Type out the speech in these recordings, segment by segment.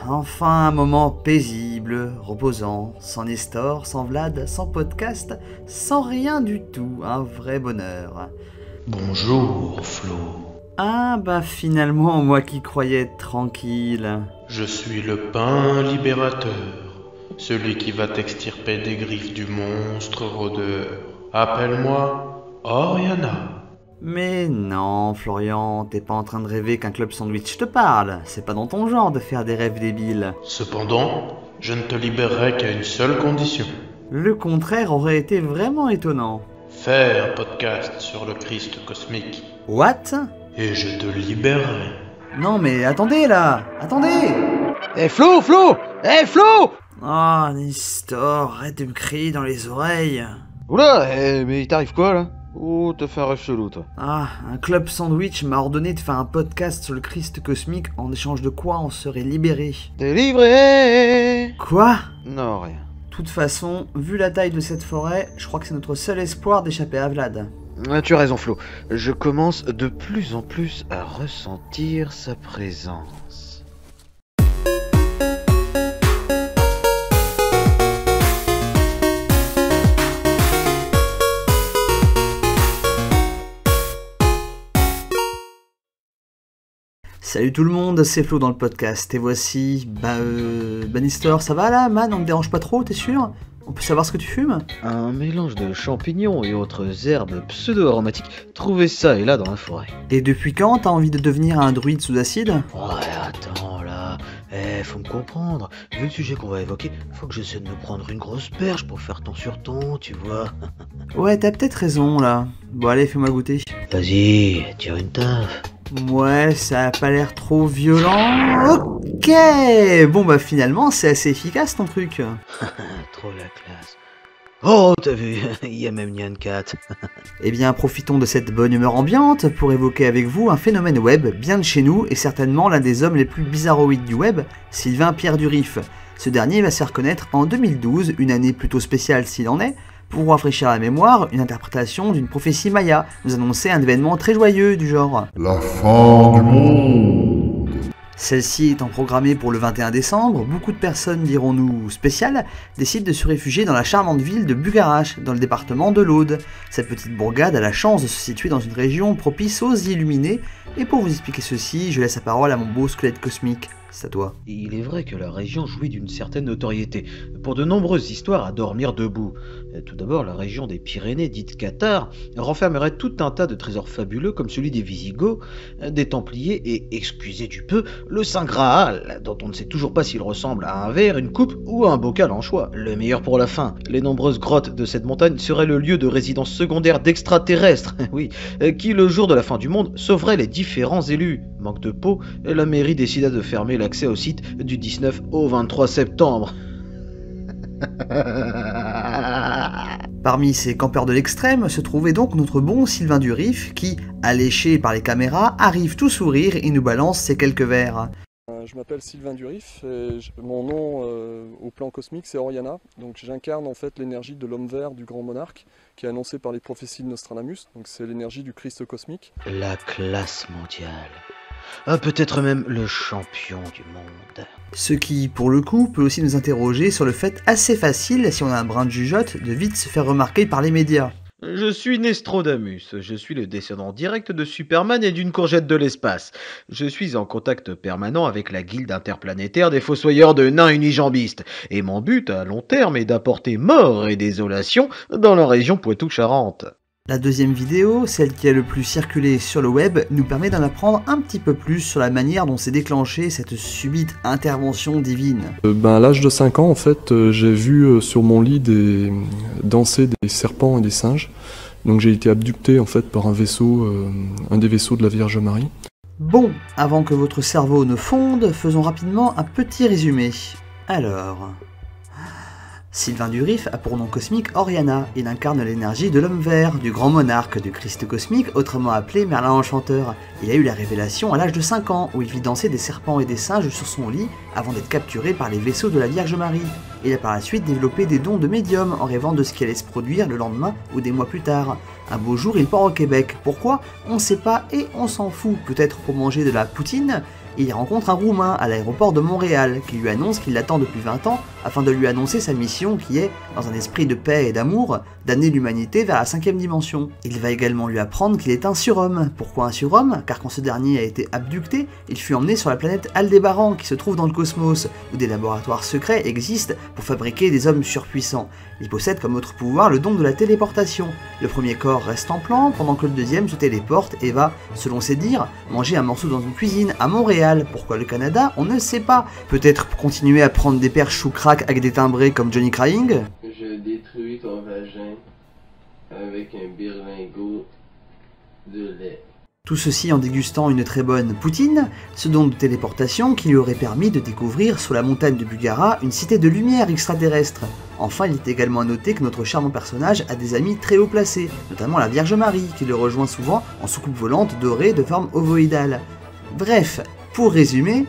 Enfin un moment paisible, reposant, sans Nestor, sans Vlad, sans podcast, sans rien du tout, un vrai bonheur. Bonjour, Flo. Ah bah finalement, moi qui croyais être tranquille. Je suis le pain libérateur, celui qui va t'extirper des griffes du monstre rôdeur. Appelle-moi Oriana. Mais non, Florian, t'es pas en train de rêver qu'un club sandwich te parle, c'est pas dans ton genre de faire des rêves débiles. Cependant, je ne te libérerai qu'à une seule condition. Le contraire aurait été vraiment étonnant. Fais un podcast sur le Christ cosmique, What? et je te libérerai. Non mais attendez là, attendez! Eh Flo, Flo! Eh Flo! Oh Nestor, arrête de me crier dans les oreilles. Oula, mais il t'arrive quoi là? Oh, t'as fait un rêve chelou toi. Ah, un club sandwich m'a ordonné de faire un podcast sur le Christ cosmique en échange de quoi on serait libéré. Délivré! Quoi? Non, rien. De toute façon, vu la taille de cette forêt, je crois que c'est notre seul espoir d'échapper à Vlad. Ah, tu as raison Flo, je commence de plus en plus à ressentir sa présence. Salut tout le monde, c'est Flo dans le podcast, et voici... Nestor, ça va là, man? On me dérange pas trop, t'es sûr? On peut savoir ce que tu fumes? Un mélange de champignons et autres herbes pseudo-aromatiques trouvées ça et là dans la forêt. Et depuis quand t'as envie de devenir un druide sous acide? Ouais, attends là, faut me comprendre. Vu le sujet qu'on va évoquer, faut que j'essaie de me prendre une grosse perche pour faire ton sur ton, tu vois. Ouais, t'as peut-être raison là. Bon allez, fais-moi goûter. Vas-y, tire une taf. Ouais, ça a pas l'air trop violent. Ok. Bon bah finalement, c'est assez efficace ton truc. Trop la classe. Oh, t'as vu, il y a même Nyan Cat. Eh bien, profitons de cette bonne humeur ambiante pour évoquer avec vous un phénomène web bien de chez nous et certainement l'un des hommes les plus bizarroïdes du web, Sylvain Pierre Durif. Ce dernier va se faire connaître en 2012, une année plutôt spéciale s'il en est, pour rafraîchir la mémoire, une interprétation d'une prophétie maya nous annonçait un événement très joyeux du genre La fin du monde. Celle-ci étant programmée pour le 21 décembre, beaucoup de personnes, dirons-nous spéciales, décident de se réfugier dans la charmante ville de Bugarache, dans le département de l'Aude. Cette petite bourgade a la chance de se situer dans une région propice aux illuminés, et pour vous expliquer ceci, je laisse la parole à mon beau squelette cosmique. C'est à toi. Il est vrai que la région jouit d'une certaine notoriété, pour de nombreuses histoires à dormir debout. Tout d'abord, la région des Pyrénées, dite Cathare, renfermerait tout un tas de trésors fabuleux comme celui des Visigoths, des Templiers et, excusez du peu, le Saint Graal, dont on ne sait toujours pas s'il ressemble à un verre, une coupe ou à un bocal en choix. Le meilleur pour la fin, les nombreuses grottes de cette montagne seraient le lieu de résidence secondaire d'extraterrestres, oui, qui le jour de la fin du monde sauveraient les différents élus. Manque de peau, la mairie décida de fermer l'accès au site du 19 au 23 septembre. Parmi ces campeurs de l'extrême se trouvait donc notre bon Sylvain Durif qui, alléché par les caméras, arrive tout sourire et nous balance ces quelques vers. Je m'appelle Sylvain Durif et mon nom au plan cosmique c'est Oriana. Donc j'incarne en fait l'énergie de l'homme vert du grand monarque qui est annoncé par les prophéties de Nostradamus. Donc c'est l'énergie du Christ cosmique. La classe mondiale. Ah, peut-être même le champion du monde. Ce qui, pour le coup, peut aussi nous interroger sur le fait assez facile, si on a un brin de jugeote, de vite se faire remarquer par les médias. Je suis Nestrodamus, je suis le descendant direct de Superman et d'une courgette de l'espace. Je suis en contact permanent avec la guilde interplanétaire des fossoyeurs de nains unijambistes. Et mon but à long terme est d'apporter mort et désolation dans la région Poitou-Charentes. La deuxième vidéo, celle qui a le plus circulé sur le web, nous permet d'en apprendre un petit peu plus sur la manière dont s'est déclenchée cette subite intervention divine. À l'âge de 5 ans, en fait, j'ai vu sur mon lit danser des serpents et des singes. Donc j'ai été abducté en fait par un des vaisseaux de la Vierge Marie. Bon, avant que votre cerveau ne fonde, faisons rapidement un petit résumé. Alors... Sylvain Durif a pour nom cosmique Oriana. Il incarne l'énergie de l'homme vert, du grand monarque, du Christ cosmique, autrement appelé Merlin Enchanteur. Il a eu la révélation à l'âge de 5 ans, où il vit danser des serpents et des singes sur son lit, avant d'être capturé par les vaisseaux de la Vierge Marie. Il a par la suite développé des dons de médium, en rêvant de ce qui allait se produire le lendemain ou des mois plus tard. Un beau jour, il part au Québec. Pourquoi? On sait pas et on s'en fout. Peut-être pour manger de la poutine, il y rencontre un Roumain à l'aéroport de Montréal qui lui annonce qu'il l'attend depuis 20 ans afin de lui annoncer sa mission qui est, dans un esprit de paix et d'amour, d'amener l'humanité vers la 5e dimension. Il va également lui apprendre qu'il est un surhomme. Pourquoi un surhomme? Car quand ce dernier a été abducté, il fut emmené sur la planète Aldébaran qui se trouve dans le cosmos, où des laboratoires secrets existent pour fabriquer des hommes surpuissants. Il possède comme autre pouvoir le don de la téléportation. Le premier corps reste en plan pendant que le deuxième se téléporte et va, selon ses dires, manger un morceau dans une cuisine à Montréal. Pourquoi le Canada? On ne sait pas. Peut-être pour continuer à prendre des perches ou crack avec des timbrés comme Johnny Crying? Je détruis ton vagin avec un berlingot de lait. Tout ceci en dégustant une très bonne poutine, ce don de téléportation qui lui aurait permis de découvrir sous la montagne de Bugara une cité de lumière extraterrestre. Enfin, il est également à noter que notre charmant personnage a des amis très haut placés, notamment la Vierge Marie, qui le rejoint souvent en soucoupe volante dorée de forme ovoïdale. Bref, pour résumer...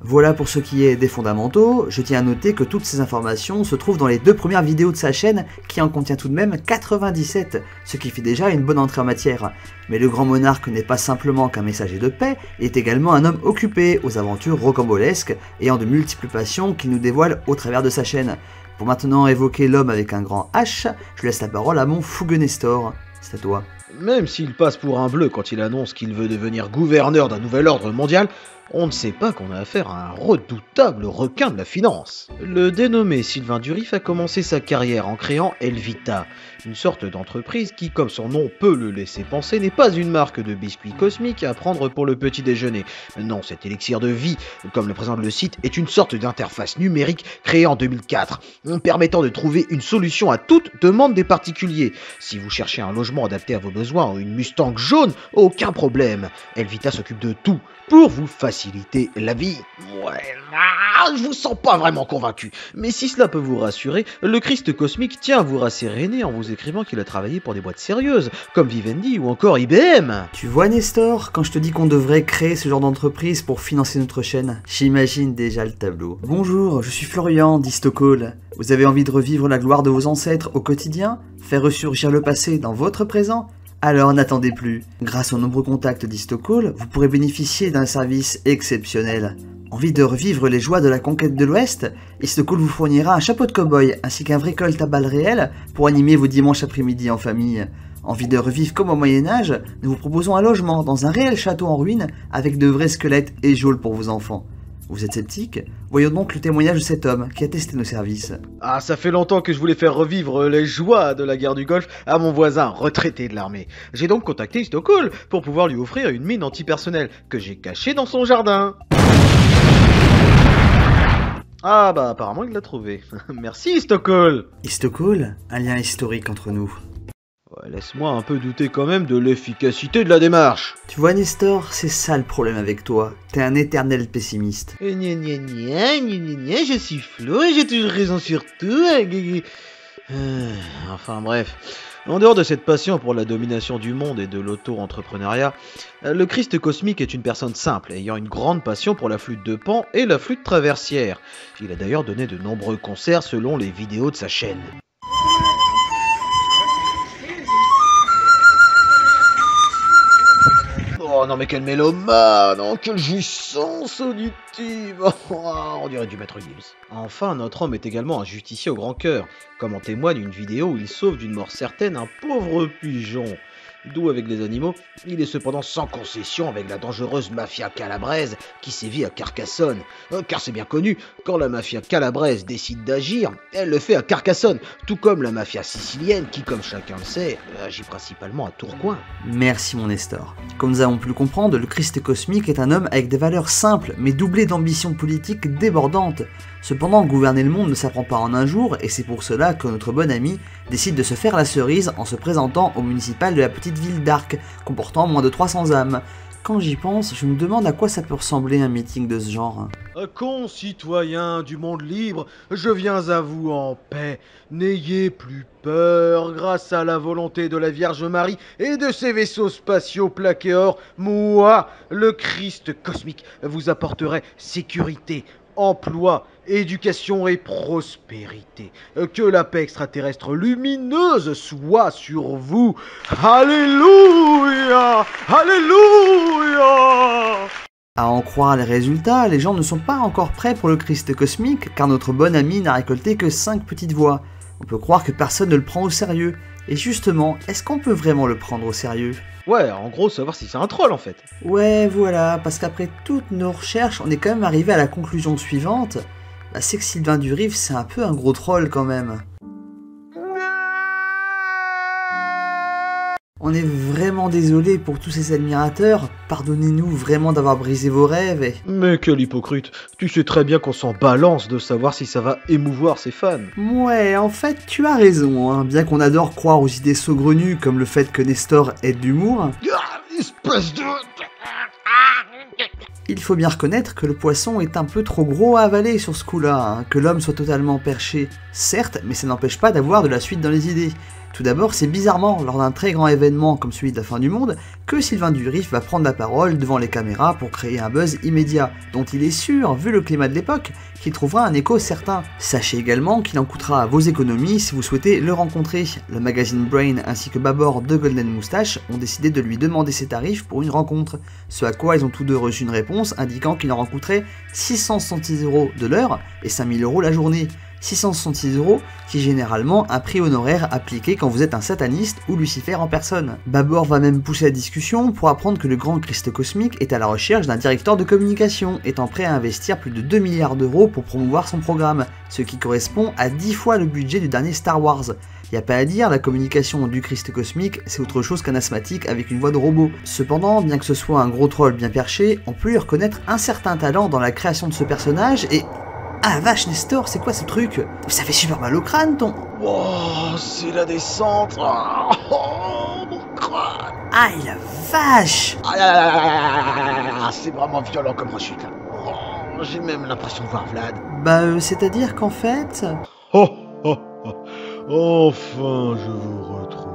Voilà pour ce qui est des fondamentaux. Je tiens à noter que toutes ces informations se trouvent dans les 2 premières vidéos de sa chaîne qui en contient tout de même 97, ce qui fait déjà une bonne entrée en matière. Mais le grand monarque n'est pas simplement qu'un messager de paix, il est également un homme occupé aux aventures rocambolesques, ayant de multiples passions qu'il nous dévoile au travers de sa chaîne. Pour maintenant évoquer l'homme avec un grand H, je laisse la parole à mon fougueux Nestor. C'est à toi. Même s'il passe pour un bleu quand il annonce qu'il veut devenir gouverneur d'un nouvel ordre mondial, on ne sait pas qu'on a affaire à un redoutable requin de la finance. Le dénommé Sylvain Durif a commencé sa carrière en créant Elvita, une sorte d'entreprise qui, comme son nom peut le laisser penser, n'est pas une marque de biscuits cosmiques à prendre pour le petit déjeuner. Non, cet élixir de vie, comme le présente le site, est une sorte d'interface numérique créée en 2004, permettant de trouver une solution à toute demande des particuliers. Si vous cherchez un logement adapté à vos besoins ou une Mustang jaune, aucun problème. Elvita s'occupe de tout pour vous faciliter la vie. Ouais, je vous sens pas vraiment convaincu. Mais si cela peut vous rassurer, le Christ cosmique tient à vous rasséréner en vous écrivant qu'il a travaillé pour des boîtes sérieuses, comme Vivendi ou encore IBM. Tu vois Nestor, quand je te dis qu'on devrait créer ce genre d'entreprise pour financer notre chaîne, j'imagine déjà le tableau. Bonjour, je suis Florian d'Histocall. Vous avez envie de revivre la gloire de vos ancêtres au quotidien? Faire ressurgir le passé dans votre présent? Alors n'attendez plus. Grâce aux nombreux contacts d'Histocall, vous pourrez bénéficier d'un service exceptionnel. Envie de revivre les joies de la conquête de l'Ouest? Histocall vous fournira un chapeau de cow-boy ainsi qu'un vrai colt à balles réelles pour animer vos dimanches après-midi en famille. Envie de revivre comme au Moyen-Âge? Nous vous proposons un logement dans un réel château en ruine avec de vrais squelettes et geôles pour vos enfants. Vous êtes sceptique? Voyons donc le témoignage de cet homme qui a testé nos services. Ah, ça fait longtemps que je voulais faire revivre les joies de la guerre du Golfe à mon voisin retraité de l'armée. J'ai donc contacté Histocall pour pouvoir lui offrir une mine antipersonnelle que j'ai cachée dans son jardin. Ah bah apparemment il l'a trouvé. Merci Histocall. Histocall, un lien historique entre nous. Ouais, laisse-moi un peu douter quand même de l'efficacité de la démarche. Tu vois Nestor, c'est ça le problème avec toi. T'es un éternel pessimiste. Je suis Flo et j'ai toujours raison sur tout. Enfin bref. En dehors de cette passion pour la domination du monde et de l'auto-entrepreneuriat, le Christ cosmique est une personne simple, ayant une grande passion pour la flûte de Pan et la flûte traversière. Il a d'ailleurs donné de nombreux concerts selon les vidéos de sa chaîne. Oh non mais quel mélomane, oh, quelle jouissance auditive. On dirait du maître Gibbs. Enfin, notre homme est également un justicier au grand cœur, comme en témoigne une vidéo où il sauve d'une mort certaine un pauvre pigeon. Doux avec les animaux, il est cependant sans concession avec la dangereuse mafia calabraise qui sévit à Carcassonne. Car c'est bien connu, quand la mafia calabraise décide d'agir, elle le fait à Carcassonne, tout comme la mafia sicilienne qui, comme chacun le sait, agit principalement à Tourcoing. Merci mon Nestor. Comme nous avons pu le comprendre, le Christ cosmique est un homme avec des valeurs simples, mais doublées d'ambitions politiques débordantes. Cependant, gouverner le monde ne s'apprend pas en un jour, et c'est pour cela que notre bon ami décide de se faire la cerise en se présentant au municipal de la petite ville d'Arc, comportant moins de 300 âmes. Quand j'y pense, je me demande à quoi ça peut ressembler un meeting de ce genre. Concitoyens du monde libre, je viens à vous en paix. N'ayez plus peur, grâce à la volonté de la Vierge Marie et de ses vaisseaux spatiaux plaqués or, moi, le Christ cosmique, vous apporterai sécurité, emploi, éducation et prospérité. Que la paix extraterrestre lumineuse soit sur vous. Alléluia! Alléluia! À en croire les résultats, les gens ne sont pas encore prêts pour le Christ cosmique, car notre bon ami n'a récolté que 5 petites voix. On peut croire que personne ne le prend au sérieux. Et justement, est-ce qu'on peut vraiment le prendre au sérieux? Ouais, en gros, savoir si c'est un troll en fait. Ouais, voilà, parce qu'après toutes nos recherches, on est quand même arrivé à la conclusion suivante, c'est que Sylvain Durif, c'est un peu un gros troll quand même. On est vraiment désolé pour tous ces admirateurs, pardonnez-nous vraiment d'avoir brisé vos rêves et... Mais quel hypocrite, tu sais très bien qu'on s'en balance de savoir si ça va émouvoir ses fans. Ouais, en fait, tu as raison, hein. Bien qu'on adore croire aux idées saugrenues comme le fait que Nestor ait de l'humour, Espèce de... il faut bien reconnaître que le poisson est un peu trop gros à avaler sur ce coup-là, hein. Que l'homme soit totalement perché, certes, mais ça n'empêche pas d'avoir de la suite dans les idées. Tout d'abord, c'est bizarrement, lors d'un très grand événement comme celui de la fin du monde, que Sylvain Durif va prendre la parole devant les caméras pour créer un buzz immédiat, dont il est sûr, vu le climat de l'époque, qu'il trouvera un écho certain. Sachez également qu'il en coûtera à vos économies si vous souhaitez le rencontrer. Le magazine Brain ainsi que Babor de Golden Moustache ont décidé de lui demander ses tarifs pour une rencontre, ce à quoi ils ont tous deux reçu une réponse indiquant qu'il en coûterait 666 € de l'heure et 5000 € la journée. 666 € qui est généralement un prix honoraire appliqué quand vous êtes un sataniste ou Lucifer en personne. Babor va même pousser la discussion pour apprendre que le grand Christ cosmique est à la recherche d'un directeur de communication, étant prêt à investir plus de 2 milliards d'euros pour promouvoir son programme, ce qui correspond à 10 fois le budget du dernier Star Wars. Y a pas à dire, la communication du Christ cosmique, c'est autre chose qu'un asthmatique avec une voix de robot. Cependant, bien que ce soit un gros troll bien perché, on peut y reconnaître un certain talent dans la création de ce personnage et... Ah la vache Nestor, c'est quoi ce truc? Ça fait super mal au crâne ton... Oh, c'est la descente. Oh, mon crâne. Aïe la vache! C'est vraiment violent comme rechute là. Oh, j'ai même l'impression de voir Vlad. C'est-à-dire qu'en fait... Oh, oh, oh. Enfin, je vous retrouve.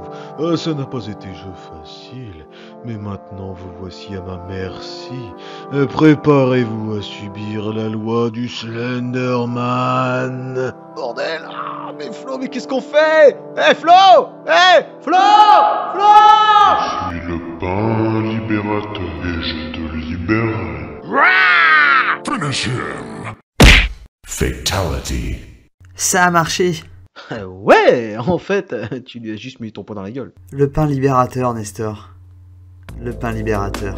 Ça n'a pas été jeu facile, mais maintenant vous voici à ma merci. Préparez-vous à subir la loi du Slenderman. Bordel. Ah, mais Flo, mais qu'est-ce qu'on fait? Hé Flo! Hé Flo! Flo! Je suis le pain libérateur et je te libérerai. Finish him. Fatality. Ça a marché. Ouais, en fait, tu lui as juste mis ton poing dans la gueule. Le pain libérateur, Nestor. Le pain libérateur.